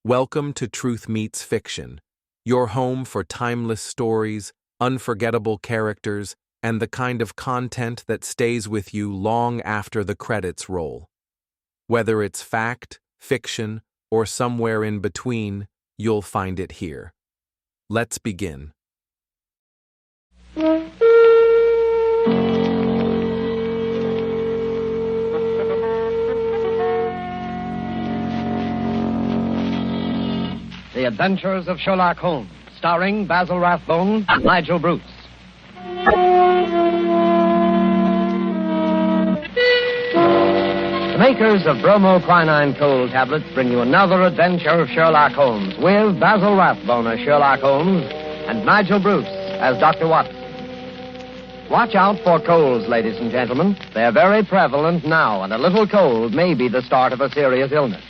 Welcome to Truth Meets Fiction, your home for timeless stories, unforgettable characters, and the kind of content that stays with you long after the credits roll. Whether it's fact, fiction, or somewhere in between, you'll find it here. Let's begin. The Adventures of Sherlock Holmes, starring Basil Rathbone and Nigel Bruce. The makers of bromoquinine cold tablets bring you another adventure of Sherlock Holmes with Basil Rathbone as Sherlock Holmes and Nigel Bruce as Dr. Watson. Watch out for colds, ladies and gentlemen. They're very prevalent now, and a little cold may be the start of a serious illness.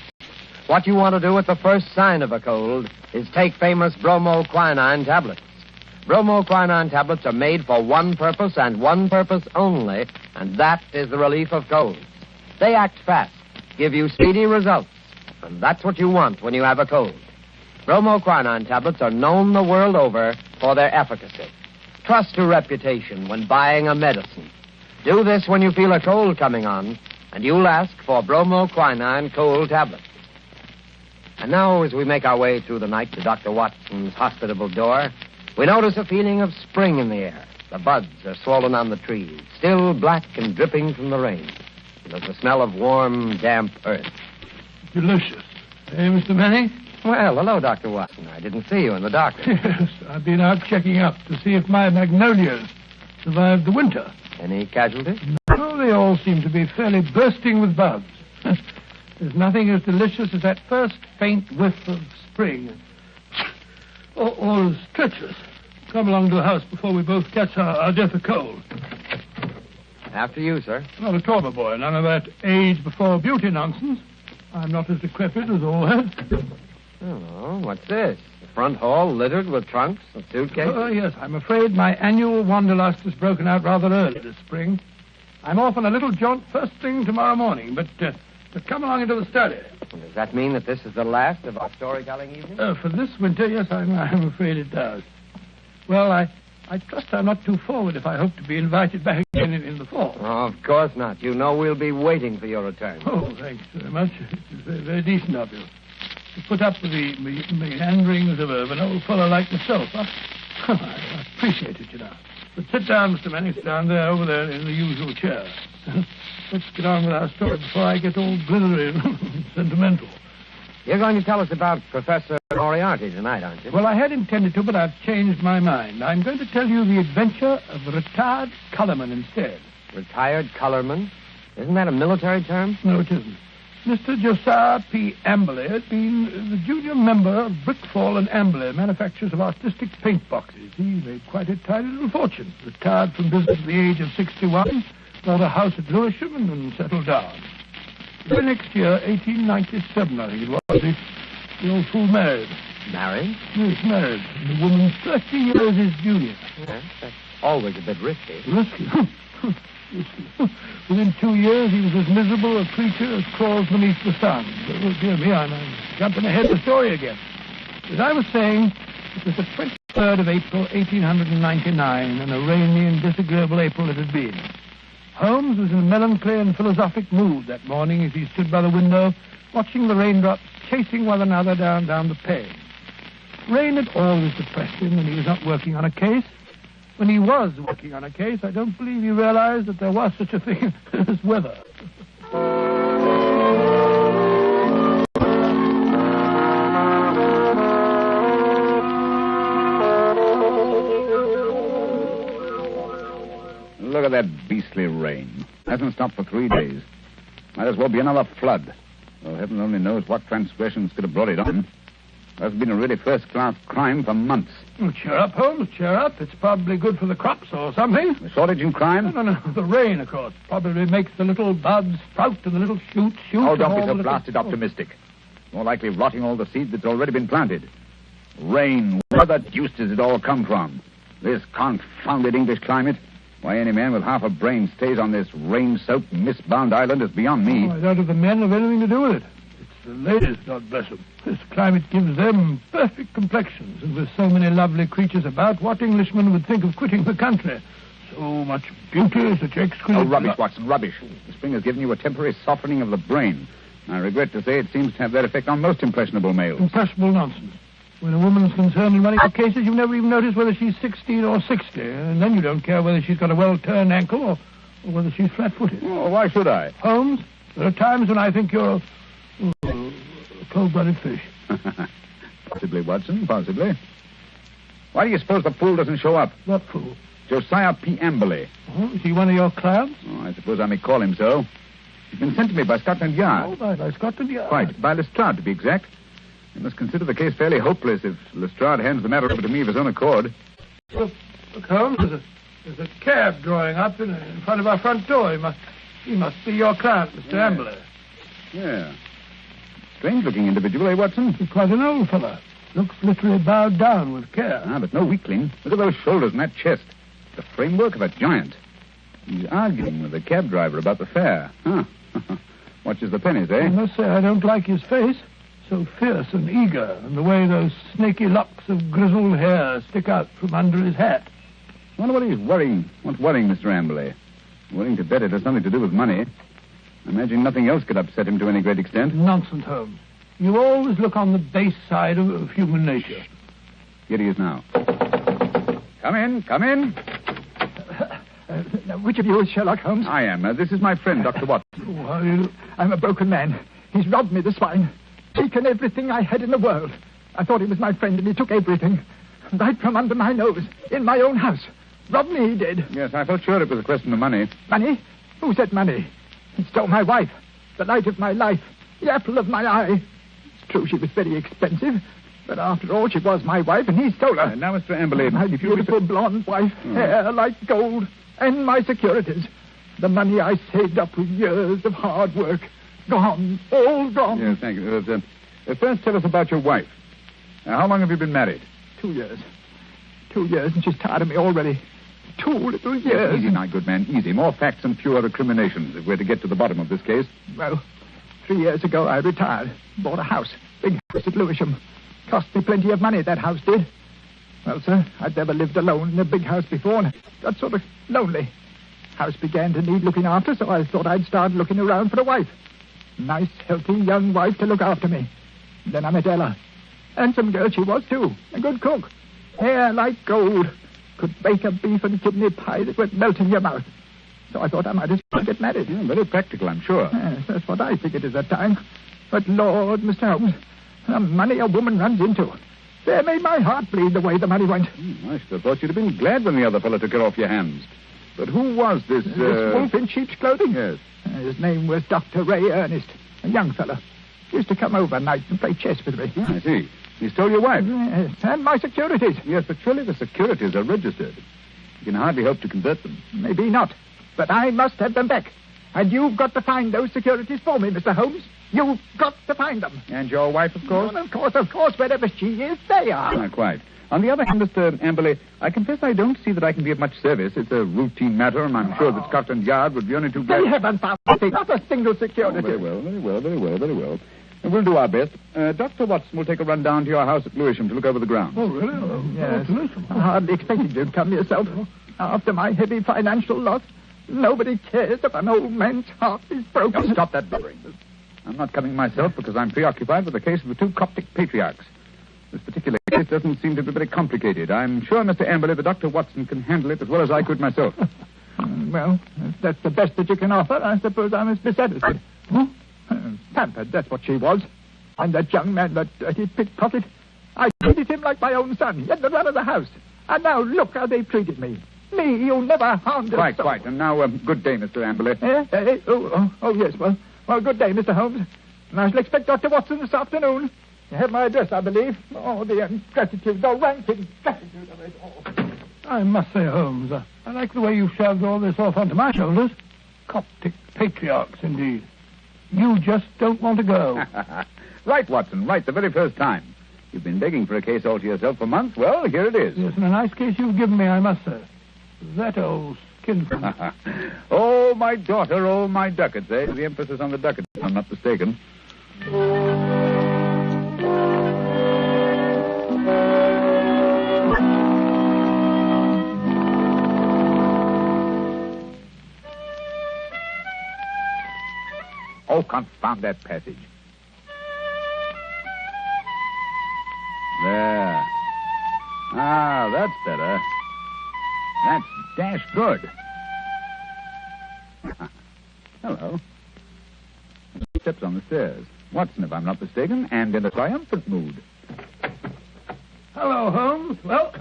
What you want to do at the first sign of a cold is take famous bromoquinine tablets. Bromoquinine tablets are made for one purpose and one purpose only, and that is the relief of colds. They act fast, give you speedy results, and that's what you want when you have a cold. Bromoquinine tablets are known the world over for their efficacy. Trust to reputation when buying a medicine. Do this when you feel a cold coming on, and you'll ask for bromoquinine cold tablets. And now, as we make our way through the night to Dr. Watson's hospitable door, we notice a feeling of spring in the air. The buds are swollen on the trees, still black and dripping from the rain. There's the smell of warm, damp earth. Delicious. Hey, Mr. Manning? Well, hello, Dr. Watson. I didn't see you in the dark. Yes, I've been out checking up to see if my magnolias survived the winter. Any casualties? Oh, they all seem to be fairly bursting with buds. There's nothing as delicious as that first faint whiff of spring. All is treacherous. Come along to the house before we both catch our death of cold. After you, sir. Not at all, my boy. None of that age before beauty nonsense. I'm not as decrepit as all that. Oh, what's this? The front hall littered with trunks and suitcases? Oh, yes. I'm afraid my annual wanderlust has broken out rather early this spring. I'm off on a little jaunt first thing tomorrow morning, but come along into the study. Does that mean that this is the last of our storytelling evening? For this winter, yes, I'm afraid it does. Well, I trust I'm not too forward if I hope to be invited back again in the fall. Oh, of course not. You know we'll be waiting for your return. Oh, thanks very much. It's very, very decent of you to put up with the meanderings of an old fellow like myself. I appreciate it, you know. But sit down, Mr. Manning. Sit down there, over there, in the usual chair. Let's get on with our story before I get all glittery and sentimental. You're going to tell us about Professor Moriarty tonight, aren't you? Well, I had intended to, but I've changed my mind. I'm going to tell you the adventure of the Retired Colourman instead. Retired Colourman? Isn't that a military term? No, it isn't. Mr. Josiah P. Amberley had been the junior member of Brickfall and Amberley, manufacturers of artistic paint boxes. He made quite a tidy little fortune. Retired from business at the age of 61, bought a house at Lewisham and settled down. The next year, 1897, I think it was, the old fool married. Married? Yes, married. And the woman 30 years his junior. Yes, that's always a bit risky. Risky? Risky. Within 2 years, he was as miserable a creature as crawls beneath the sun. Oh, dear me, I'm jumping ahead of the story again. As I was saying, it was the 23rd of April, 1899, and a rainy and disagreeable April it had been. Holmes was in a melancholy and philosophic mood that morning as he stood by the window, watching the raindrops chasing one another down the pane. Rain had always depressed him when he was not working on a case. When he was working on a case, I don't believe he realized that there was such a thing as weather. Look at that beastly rain. Hasn't stopped for 3 days. Might as well be another flood. Well, heaven only knows what transgressions could have brought it on. That's been a really first-class crime for months. Oh, cheer up, Holmes, cheer up. It's probably good for the crops or something. The shortage in crime? No. The rain, of course, probably makes the little buds sprout and the little shoots shoot. Oh, don't be so blasted optimistic. More likely rotting all the seed that's already been planted. Rain, where the deuce does it all come from? This confounded English climate? Why any man with half a brain stays on this rain-soaked, mist-bound island is beyond me. Oh, I doubt if the men have anything to do with it. It's The ladies, God bless them. This climate gives them perfect complexions, and with so many lovely creatures about, what Englishman would think of quitting the country? So much beauty, such exquisite... Oh, rubbish, Watson, rubbish. The spring has given you a temporary softening of the brain. I regret to say it seems to have that effect on most impressionable males. Impressionable nonsense. When a woman's concerned in running her cases, you never even notice whether she's 16 or 60, and then you don't care whether she's got a well-turned ankle or whether she's flat-footed. Oh, why should I? Holmes, there are times when I think you're a cold-blooded fish. Possibly, Watson, possibly. Why do you suppose the fool doesn't show up? What fool? Josiah P. Amberley. Oh, is he one of your clients? Oh, I suppose I may call him so. He's been sent to me by Scotland Yard. Oh, by Scotland Yard. Quite, by Lestrade, to be exact. You must consider the case fairly hopeless if Lestrade hands the matter over to me of his own accord. Look, Holmes, there's a cab drawing up in front of our front door. He must be your client, Mr. Amberley. Yeah. Strange-looking individual, eh, Watson? He's quite an old fellow. Looks literally bowed down with care. Ah, but no weakling. Look at those shoulders and that chest. The framework of a giant. He's arguing with the cab driver about the fare. Huh. Watches the pennies, eh? I must say I don't like his face. So fierce and eager, and the way those snaky locks of grizzled hair stick out from under his hat. I wonder what he's worrying. What's worrying, Mr. Amberley? Willing to bet it has nothing to do with money. I imagine nothing else could upset him to any great extent. Nonsense, Holmes. You always look on the base side of human nature. Here he is now. Come in, come in. Which of you is Sherlock Holmes? I am. This is my friend, Dr. Watson. Oh, how do you... I'm a broken man. He's robbed me, the swine. Taken everything I had in the world. I thought he was my friend, and he took everything. Right from under my nose, in my own house. Robbed me, he did. Yes, I felt sure it was a question of money. Money? Who said money? He stole my wife, the light of my life, the apple of my eye. It's true she was very expensive, but after all, she was my wife, and he stole her. Now, Mr. Amberley... My beautiful blonde wife, hair like gold, and my securities. The money I saved up with years of hard work. Gone, all gone. Yes, thank you. First, tell us about your wife. How long have you been married? 2 years. 2 years, and she's tired of me already. 2 little years. Easy now, good man, easy. More facts and fewer recriminations if we're to get to the bottom of this case. Well, 3 years ago I retired. Bought a house. Big house at Lewisham. Cost me plenty of money, that house did. Well, sir, I'd never lived alone in a big house before, and got sort of lonely. House began to need looking after, so I thought I'd start looking around for a wife. Nice, healthy, young wife to look after me. Then I met Ella. Handsome girl she was, too. A good cook. Hair like gold. Could bake a beef and kidney pie that would melt in your mouth. So I thought I might as well get married. Yeah, very practical, I'm sure. Yes, that's what I figured at that time. But, Lord, Mr. Holmes, the money a woman runs into. There made my heart bleed the way the money went. I should have thought you'd have been glad when the other fellow took it off your hands. But who was this... This wolf in sheep's clothing? Yes. His name was Dr. Ray Ernest, a young fellow. Used to come over nights and play chess with me. I see. He stole your wife. Yes, and my securities. Yes, but surely the securities are registered. You can hardly hope to convert them. Maybe not, but I must have them back. And you've got to find those securities for me, Mr. Holmes. You've got to find them. And your wife, of course? Well, of course, wherever she is, they are. Not quite. On the other hand, Mr. Amberley, I confess I don't see that I can be of much service. It's a routine matter, and I'm sure that Scotland Yard would be only too glad... They haven't found not a single security. Oh, very well, very well, very well, very well. We'll do our best. Dr. Watson will take a run down to your house at Lewisham to look over the grounds. Oh, really? Oh, yes. Lewisham. I hardly expected you'd come yourself. After my heavy financial loss, nobody cares if an old man's heart is broken. Now, stop that blabbering. I'm not coming myself because I'm preoccupied with the case of the 2 Coptic patriarchs. This particular case doesn't seem to be very complicated. I'm sure, Mr. Amberley, that Dr. Watson can handle it as well as I could myself. Well, if that's the best that you can offer, I suppose I must be satisfied. Huh? Pampered, that's what she was. And that young man, that dirty pickpocket, I treated him like my own son. He had the run of the house. And now look how they treated me. Me, you never harmed a soul. Quite. And now, good day, Mr. Amberley. Yes. Well, good day, Mr. Holmes. And I shall expect Dr. Watson this afternoon. You have my address, I believe. Oh, the ingratitude, the rank ingratitude of it all. I must say, Holmes, I like the way you shoved all this off onto my shoulders. Coptic patriarchs, indeed. You just don't want to go. Right, Watson, right, the very first time. You've been begging for a case all to yourself for months. Well, here it is. Yes, and a nice case you've given me, I must say. That old skinflint. Oh, my daughter, oh, my ducats, eh? The emphasis on the ducats, if I'm not mistaken. Oh, confound that passage. There. Ah, that's better. That's dash good. Hello. Steps on the stairs. Watson, if I'm not mistaken, and in a triumphant mood. Hello, Holmes. Well,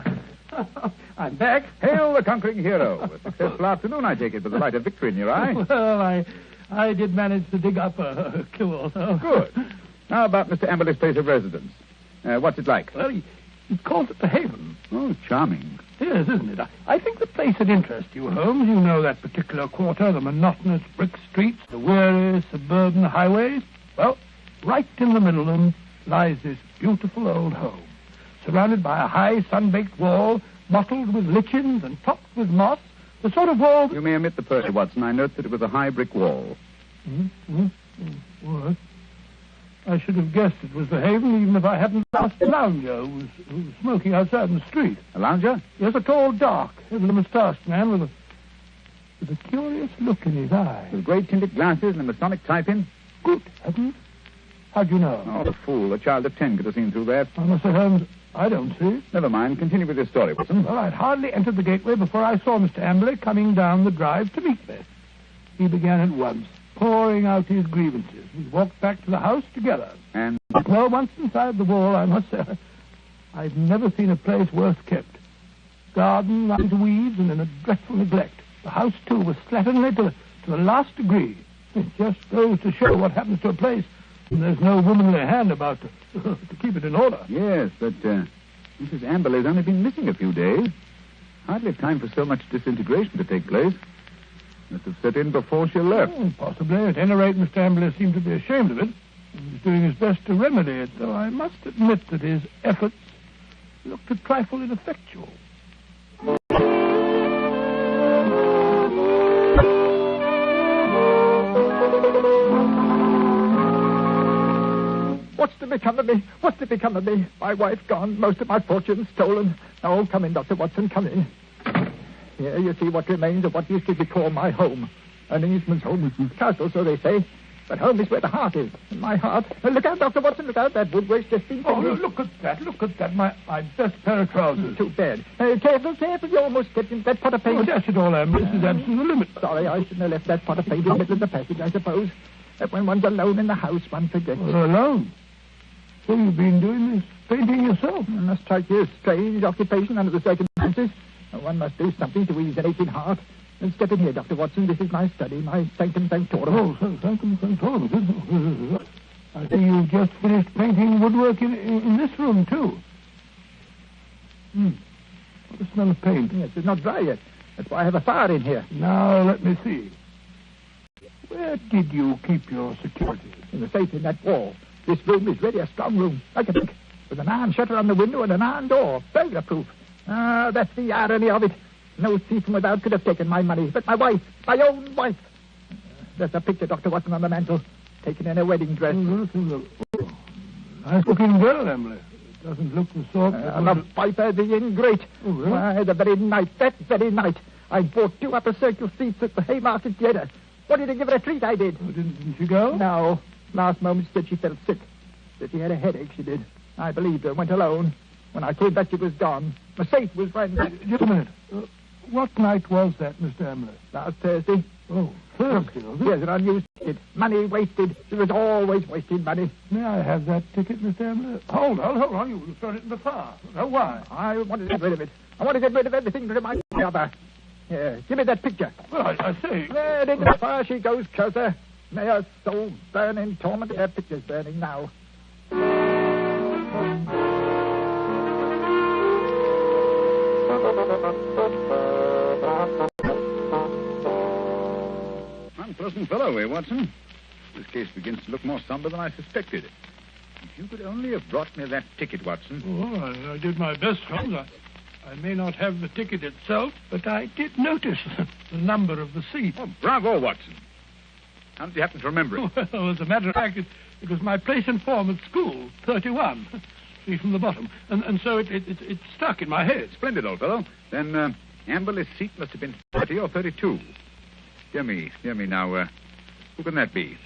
I'm back. Hail the conquering hero. A successful afternoon, I take it, with the light of victory in your eye. Well, I did manage to dig up a clue or so. Good. How about Mr. Amberley's place of residence? What's it like? Well, he calls it the Haven. Oh, charming. Yes, isn't it? I think the place would interest you, Holmes. You know that particular quarter, the monotonous brick streets, the weary suburban highways. Well, right in the middle of them lies this beautiful old home, surrounded by a high sun-baked wall, mottled with lichens and topped with moss, the sort of wall... You may omit the Percy, Watson. I note that it was a high brick wall. Well, I should have guessed it was the Haven, even if I hadn't asked a lounger who was smoking outside in the street. A lounger? Yes, a tall, dark, heavily moustached man with a curious look in his eye. With great tinted glasses and a Masonic type-in? Good heavens. How'd you know? Oh, the fool. A child of 10 could have seen through that. Oh, Mr. Holmes, I don't see. Never mind. Continue with your story, Watson. Well, I'd hardly entered the gateway before I saw Mr. Amberley coming down the drive to meet me. He began at once, pouring out his grievances. We walked back to the house together. And? Well, once inside the wall, I must say, I've never seen a place worse kept. Garden lined to weeds and in a dreadful neglect. The house, too, was slatternly to the last degree. It just goes to show what happens to a place when there's no womanly hand about to keep it in order. Yes, but Mrs. Amberley's only been missing a few days. Hardly time for so much disintegration to take place. Must have set in before she left. Oh, possibly. At any rate, Mr. Amberley seemed to be ashamed of it. He was doing his best to remedy it, though I must admit that his efforts looked a trifle ineffectual. What's to become of me? What's to become of me? My wife gone, most of my fortune stolen. Oh, come in, Dr. Watson, come in. Here you see what remains of what used to be called my home. An Englishman's home is castle, so they say. But home is where the heart is. And my heart... Look out, Dr. Watson, look out. That woodwork's just been... Oh, look at that. My best pair of trousers. Too bad. Careful. You almost stepped into that pot of paint. Oh, dash it all, Em. This is absolutely the limit. Sorry, I shouldn't have left that pot of paint in the middle of the passage, I suppose. That when one's alone in the house, one forgets. Alone? So you've been doing this painting yourself? It must strike you a strange occupation under the circumstances. One must do something to ease an aching heart. And step in here, Dr. Watson. This is my study, my sanctum sanctorum. Oh, sanctum sanctorum. I see you've just finished painting woodwork in this room, too. What the smell of paint? Yes, it's not dry yet. That's why I have a fire in here. Now, let me see. Where did you keep your securities? In the safe in that wall. This room is really a strong room, like a bank, with an iron shutter on the window and an iron door, burglar-proof. Ah, that's the irony of it. No thief from without could have taken my money, but my wife, my own wife. There's a picture, Dr. Watson, on the mantel, taken in a wedding dress. Nice-looking girl, Emily. It doesn't look the sort... the viper, the ingrate. Oh, really? Why, that very night, I bought 2 upper circle seats at the Haymarket Theatre. Wanted to give her a treat, I did. Oh, didn't she go? No. Last moment she said she felt sick. That she had a headache, she did. I believed her, went alone. When I came back, she was gone. The safe was right... Just a minute. What night was that, Mr. Emily? Last Thursday. Oh, Thursday, was it? Here's an unused ticket. Money wasted. She was always wasting money. May I have that ticket, Mr. Emily? Hold on. You thrown it in the fire. No, why? I want to get rid of it. I want to get rid of everything to remind me of her. Here, give me that picture. Well, I say... There, into the fire she goes, Cursor. May her soul burn in torment. Her picture's burning now. Unpleasant fellow, eh, Watson? This case begins to look more somber than I suspected. If you could only have brought me that ticket, Watson. Oh, I did my best, Holmes. I may not have the ticket itself, but I did notice the number of the seat. Oh, bravo, Watson. How did you happen to remember it? Well, as a matter of fact, It was my place and form at school, 31. See from the bottom. And so it stuck in my head. Splendid, old fellow. Then Amberley's seat must have been 30 or 32. Dear me now. Who can that be?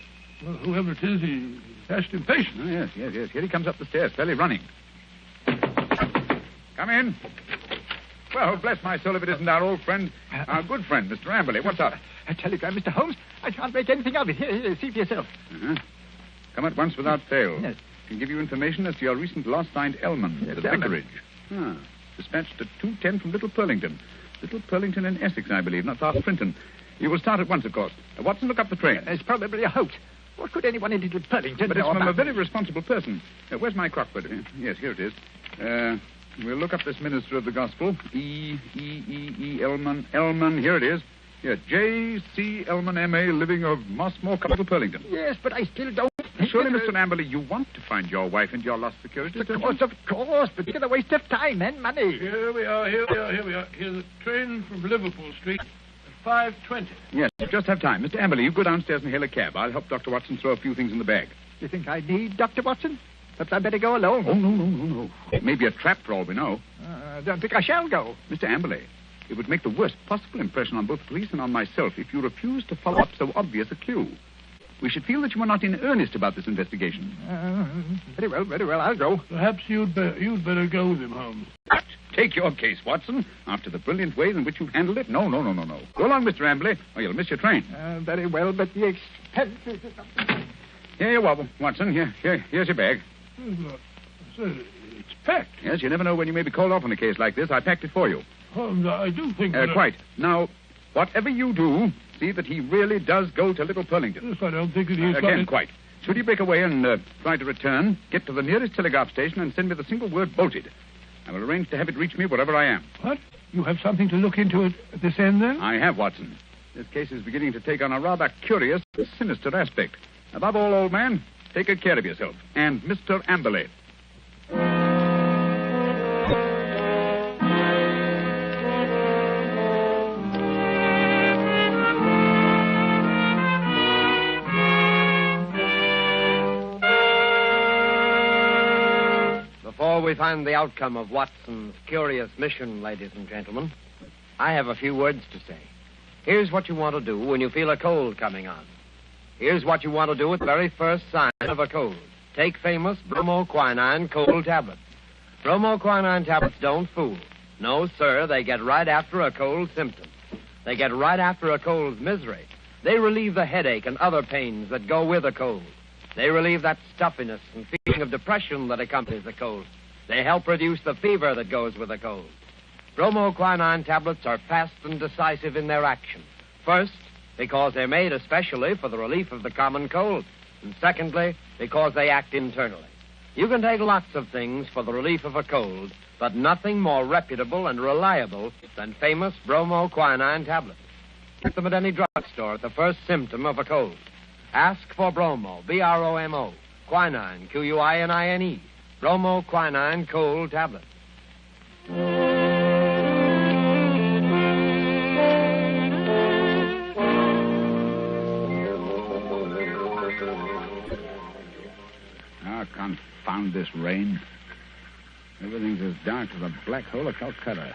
Well, whoever it is, he's dashed impatient. Oh, yes. Here he comes up the stairs, fairly running. Come in. Well, bless my soul if it isn't our old friend, our good friend, Mr. Amberley. What's up? A telegram, Mr. Holmes. I can't make anything of it. Here, see for yourself. Uh-huh. Come at once without fail. Yes. Can give you information as to your recent loss signed Elman, Yes, the Elman. vicarage. Dispatched at 2:10 from Little Purlington. Little Purlington in Essex, I believe, not far from Frinton. You will start at once, of course. Watson, look up the train. It's probably a hoax. What could anyone in Little Purlington But it's know from about a very responsible person. Where's my Crockford? Yes, here it is. We'll look up this minister of the gospel. Elman. Elman, here it is. Here, J.C. Elman, M.A., living of Mossmore, Little Purlington. Yes, but I still don't think... Surely, Mr. Amberley, you want to find your wife and your lost security, Of course, but it's a waste of time and money. Here we are. Here's the train from Liverpool Street at 5:20. Yes, you just have time. Mr. Amberley, you go downstairs and hail a cab. I'll help Dr. Watson throw a few things in the bag. You think I need Dr. Watson? Perhaps I better go alone. Oh, no. It may be a trap for all we know. I don't think I shall go. Mr. Amberley, it would make the worst possible impression on both the police and on myself if you refused to follow up so obvious a clue. We should feel that you are not in earnest about this investigation. Very well, I'll go. Perhaps you'd better go with him, Holmes. Take your case, Watson. After the brilliant way in which you've handled it, no. Go along, Mr. Amberley, or you'll miss your train. Very well, but the expense is... Here you are, Watson. Here's your bag. Look, it's packed. Yes, you never know when you may be called off on a case like this. I packed it for you. Holmes, I do think that... Quite. Now, whatever you do, see that he really does go to Little Purlington. Yes, I don't think that he's Again, quite. Should he break away and try to return, get to the nearest telegraph station and send me the single word bolted. I will arrange to have it reach me wherever I am. What? You have something to look into at this end, then? I have, Watson. This case is beginning to take on a rather curious, sinister aspect. Above all, old man, take good care of yourself. And Mr. Amberley. Before we find the outcome of Watson's curious mission, ladies and gentlemen, I have a few words to say. Here's what you want to do when you feel a cold coming on. Here's what you want to do at the very first sign of a cold. Take famous bromoquinine cold tablets. Bromoquinine tablets don't fool. No, sir, they get right after a cold symptom. They get right after a cold's misery. They relieve the headache and other pains that go with a cold. They relieve that stuffiness and feeling of depression that accompanies a cold. They help reduce the fever that goes with a cold. Bromoquinine tablets are fast and decisive in their action. First, because they're made especially for the relief of the common cold. And secondly, because they act internally. You can take lots of things for the relief of a cold, but nothing more reputable and reliable than famous bromoquinine tablets. Get them at any drugstore at the first symptom of a cold. Ask for bromo, B-R-O-M-O, quinine, Q-U-I-N-I-N-E, bromoquinine cold tablets. Confound this rain. Everything's as dark as a black hole of Calcutta.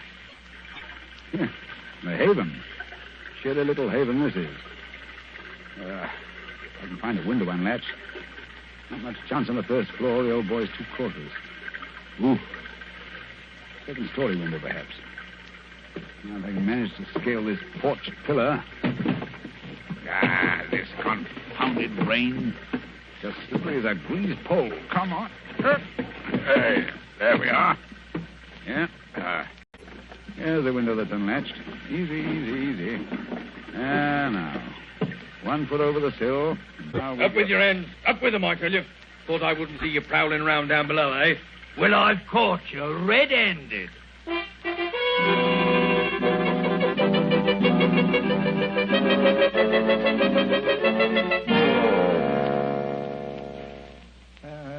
Here, the haven. Shitty little haven this is. I can find a window unlatched. Not much chance on the first floor. The old boy's 2 quarters. Ooh. Second story window, perhaps. Now, if I can manage to scale this porch pillar. This confounded rain. Just slippery as a greased pole. Come on. Hey, there we are. Yeah. Here's the window that's unlatched. Easy. Now. 1 foot over the sill. Up with your hands. Up with them, I tell you. Thought I wouldn't see you prowling round down below, eh? Well, I've caught you red-handed.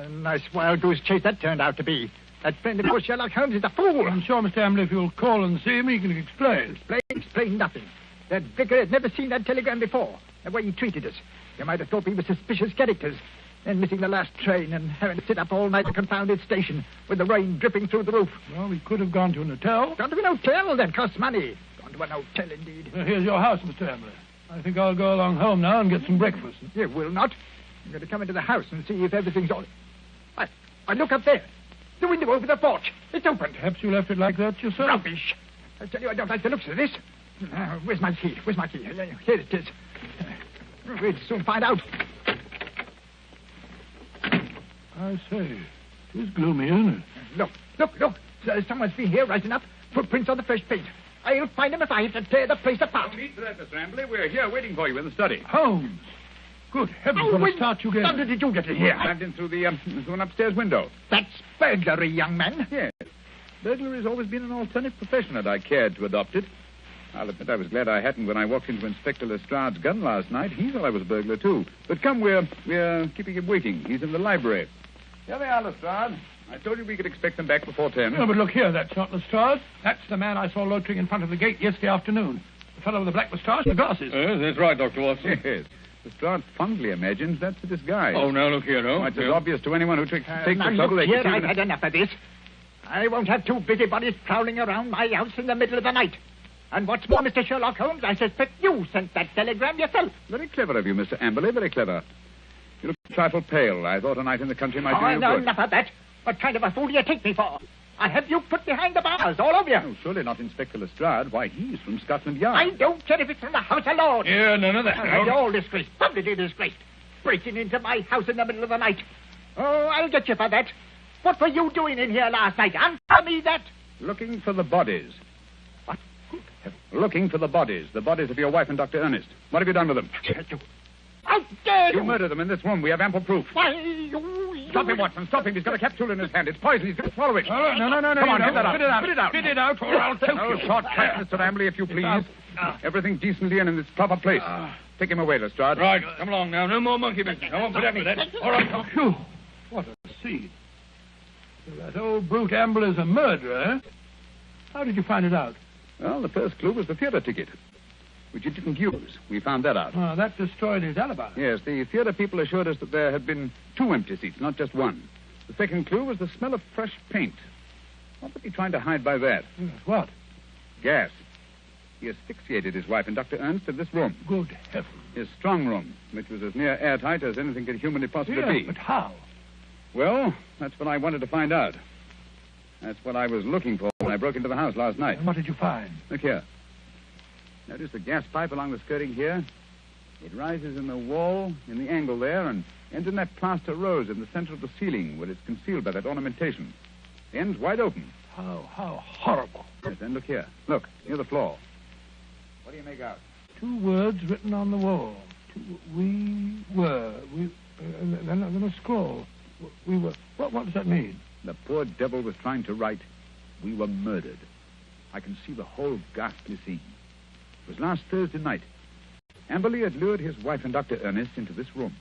Nice wild goose chase that turned out to be. That friend of yours, Sherlock Holmes, is a fool. I'm sure, Mr. Amberley, if you'll call and see him, he can explain. Explain nothing. That vicar had never seen that telegram before. The way he treated us. You might have thought we were suspicious characters. then missing the last train and having to sit up all night at a confounded station with the rain dripping through the roof. Well, we could have gone to an hotel. Gone to an hotel? That costs money. Gone to an hotel, indeed. Well, here's your house, Mr. Emily. I think I'll go along home now and get some breakfast. You will not. I'm going to come into the house and see if everything's all... I look up there. The window over the porch. It's open. Perhaps you left it like that yourself. Rubbish. I tell you, I don't like the looks of this. Where's my key? Where's my key? Here it is. We'll soon find out. I say, it's gloomy, isn't it? Look. Someone's been here right enough. Footprints on the fresh paint. I'll find them if I have to tear the place apart. No need for that, Mr. Ambley. We're here waiting for you in the study. Holmes! Good heavens, what a start you gave. How did you get in here? I climbed in through an upstairs window. That's burglary, young man. Yes. Burglary has always been an alternative profession, and I cared to adopt it. I'll admit I was glad I hadn't when I walked into Inspector Lestrade's gun last night. He thought I was a burglar, too. But come, we're keeping him waiting. He's in the library. Here they are, Lestrade. I told you we could expect them back before 10. No, but look here, that's not Lestrade. That's the man I saw loitering in front of the gate yesterday afternoon. The fellow with the black moustache and the glasses. That's right, Dr. Watson. Yes. Lestrade fondly imagines that's a disguise. Oh, now look here, It's as obvious to anyone who takes the Now, trouble. look They here, can see I've had enough of this. I won't have two busybodies prowling around my house in the middle of the night. And what's more, Mr. Sherlock Holmes, I suspect you sent that telegram yourself. Very clever of you, Mr. Amberley, very clever. You look a trifle pale. I thought a night in the country might do you no, good. enough of that. What kind of a fool do you take me for? I have you put behind the bars, all of you. Oh, surely not Inspector Lestrade. Why, he's from Scotland Yard. I don't care if it's from the House of Lords. Yeah, none of that. You're all disgraced, publicly disgraced. Breaking into my house in the middle of the night. Oh, I'll get you for that. What were you doing in here last night? Answer me that. Looking for the bodies. What? Looking for the bodies of your wife and Dr. Ernest. What have you done with them? I dare You murdered them in this room. We have ample proof. Why, you... Stop him, Watson. Stop him. He's got a capsule in his hand. It's poison. He's going to swallow it. All right, no. Come on, get that out. Spit it out. Spit it out. Spit it out, or I'll choke No you. shortcuts, Mr. Ambley, if you please. Everything decently and in its proper place. Take him away, Lestrade. Right, come along now. No more monkey business. I won't put up with that. All right, Phew, what a scene. So that old brute Amble is a murderer, eh? How did you find it out? Well, the first clue was the theater ticket, which you didn't use. We found that out. Oh, that destroyed his alibi. Yes, the theater people assured us that there had been 2 empty seats, not just one. The second clue was the smell of fresh paint. What was he trying to hide by that? Yes, what? Gas. He asphyxiated his wife and Dr. Ernst in this room, Good heavens. his strong room, which was as near airtight as anything could humanly possibly Yes, be. but how? Well, that's what I wanted to find out. That's what I was looking for when I broke into the house last night. And what did you find? Look here. Notice the gas pipe along the skirting here? It rises in the wall, in the angle there, and ends in that plaster rose in the center of the ceiling where it's concealed by that ornamentation. The end's wide open. How horrible. Yes, and look here. Look, near the floor. What do you make out? 2 words written on the wall. We were. Then a scroll. We were. What does that mean? The poor devil was trying to write, "We were murdered." I can see the whole ghastly scene. It was last Thursday night. Amberley had lured his wife and Dr. Ernest into this room.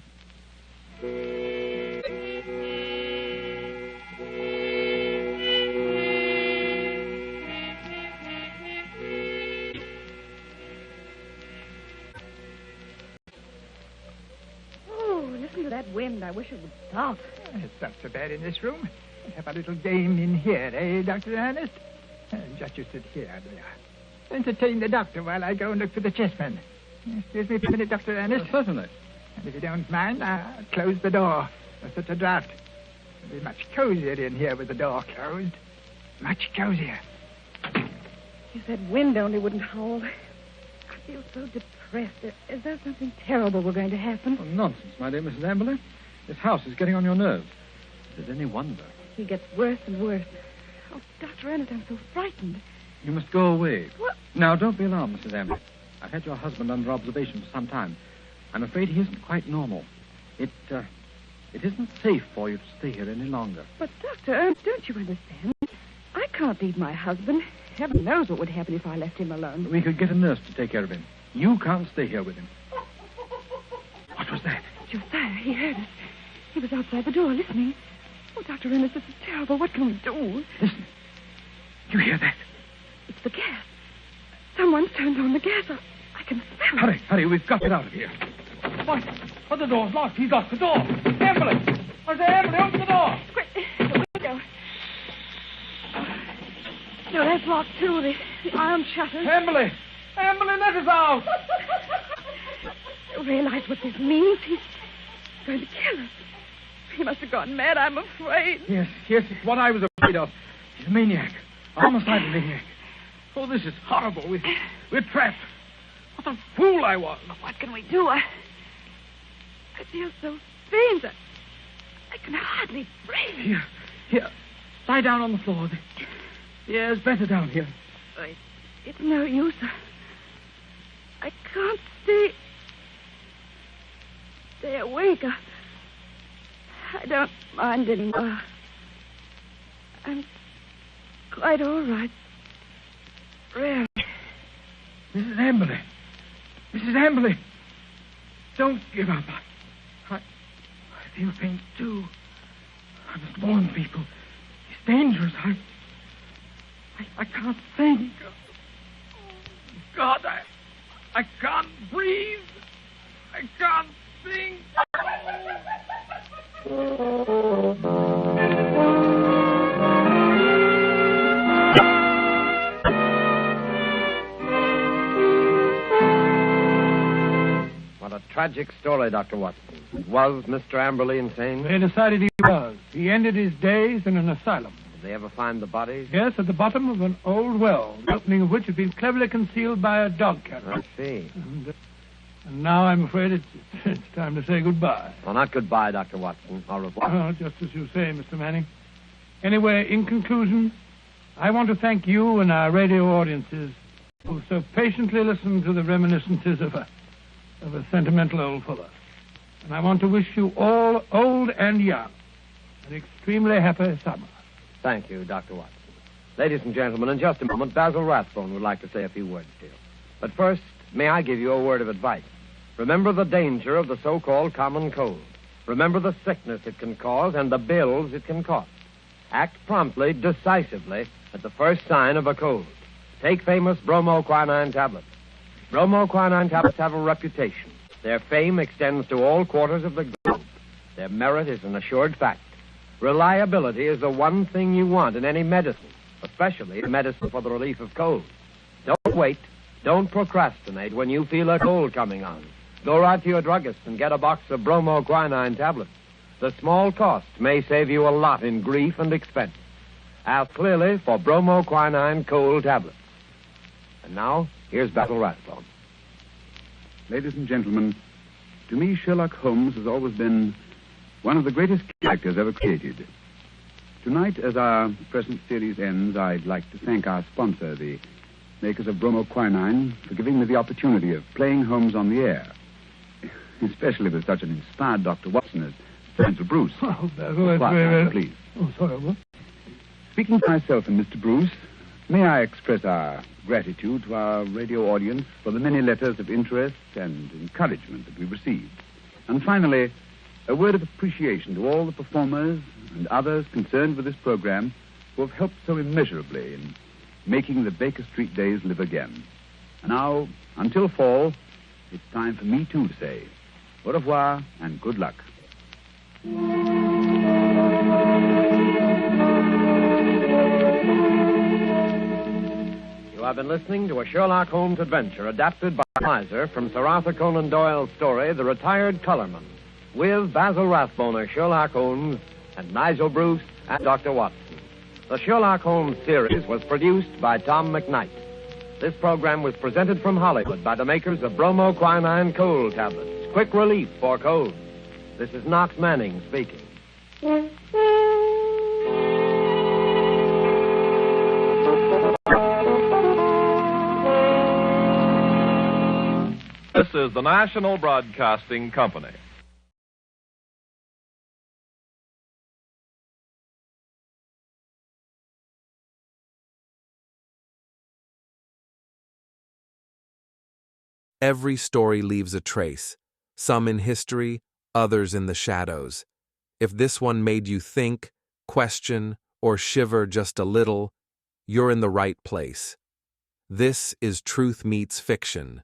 Oh, listen to that wind. I wish it would stop. It's not so bad in this room. Have a little game in here, eh, Dr. Ernest? Just you sit here, there. Entertain the doctor while I go and look for the chessmen. Excuse me for a minute, Dr. Ernest. Certainly. And if you don't mind, I'll close the door. There's such a draft. It'll be much cozier in here with the door closed. Much cozier. If that wind only wouldn't howl. I feel so depressed. Is there something terrible we're going to happen? Oh, nonsense, my dear Mrs. Amberley. This house is getting on your nerves. Is it any wonder? He gets worse and worse. Oh, Dr. Ernest, I'm so frightened. You must go away. What? Now, don't be alarmed, Mrs. Amberley. I've had your husband under observation for some time. I'm afraid he isn't quite normal. It isn't safe for you to stay here any longer. But, Dr. Ernest, don't you understand? I can't leave my husband. Heaven knows what would happen if I left him alone. We could get a nurse to take care of him. You can't stay here with him. What was that? Josiah, he heard us. He was outside the door listening. Oh, Dr. Ernest, this is terrible. What can we do? Listen. You hear that? It's the gas. Someone's turned on the gas. I can smell it. Hurry. We've got to get out of here. What? Oh, the door's locked. He's locked the door. Emily! Emily! I say, Emily, open the door! Quick, the window. No, that's locked, too. The iron shutters. Emily! Emily, let us out! You realize what this means? He's going to kill us. He must have gone mad, I'm afraid. Yes, it's what I was afraid of. He's a maniac. A homicidal maniac. Oh, this is horrible. We're trapped. What a fool I was. What can we do? I feel so faint. I can hardly breathe. Here. Lie down on the floor. The air's better down here. It's no use. I can't stay awake. I don't mind anymore. I'm quite all right. Really. Mrs. Amberley. Mrs. Amberley. Don't give up. I feel faint, too. I must warn people. It's dangerous. I can't think. God, I can't breathe. I can't think. What a tragic story, Dr. Watson. Was Mr. Amberley insane? They decided he was. He ended his days in an asylum. Did they ever find the bodies? Yes, at the bottom of an old well, the opening of which had been cleverly concealed by a dog catcher. I see. And now I'm afraid it's time to say goodbye. Well, not goodbye, Dr. Watson. Au revoir. Oh, just as you say, Mr. Manning. Anyway, in conclusion, I want to thank you and our radio audiences who so patiently listened to the reminiscences of a sentimental old fellow. And I want to wish you all, old and young, an extremely happy summer. Thank you, Dr. Watson. Ladies and gentlemen, in just a moment, Basil Rathbone would like to say a few words to you. But first, may I give you a word of advice? Remember the danger of the so-called common cold. Remember the sickness it can cause and the bills it can cost. Act promptly, decisively, at the first sign of a cold. Take famous bromoquinine tablets. Bromoquinine tablets have a reputation. Their fame extends to all quarters of the globe. Their merit is an assured fact. Reliability is the one thing you want in any medicine, especially medicine for the relief of colds. Don't wait. Don't procrastinate when you feel a cold coming on. Go right to your druggist and get a box of bromoquinine tablets. The small cost may save you a lot in grief and expense. Ask clearly for bromoquinine cold tablets. And now, here's Basil Rathbone. Ladies and gentlemen, to me, Sherlock Holmes has always been one of the greatest characters ever created. Tonight, as our present series ends, I'd like to thank our sponsor, the makers of bromoquinine, for giving me the opportunity of playing Holmes on the air, especially with such an inspired Dr. Watson as Sir Bruce. Oh, Basil, that's very... Please. Oh, sorry, what? Speaking for myself and Mr. Bruce, may I express our gratitude to our radio audience for the many letters of interest and encouragement that we received. And finally, a word of appreciation to all the performers and others concerned with this program who have helped so immeasurably in making the Baker Street days live again. And now, until fall, it's time for me, too, to say au revoir and good luck. You have been listening to a Sherlock Holmes adventure adapted by Miser from Sir Arthur Conan Doyle's story, The Retired Colourman, with Basil Rathbone as Sherlock Holmes and Nigel Bruce and Dr. Watson. The Sherlock Holmes series was produced by Tom McKnight. This program was presented from Hollywood by the makers of bromoquinine cold tablets, quick relief for colds. This is Knox Manning speaking. This is the National Broadcasting Company. Every story leaves a trace, some in history, others in the shadows. If this one made you think, question, or shiver just a little, you're in the right place. This is Truth Meets Fiction.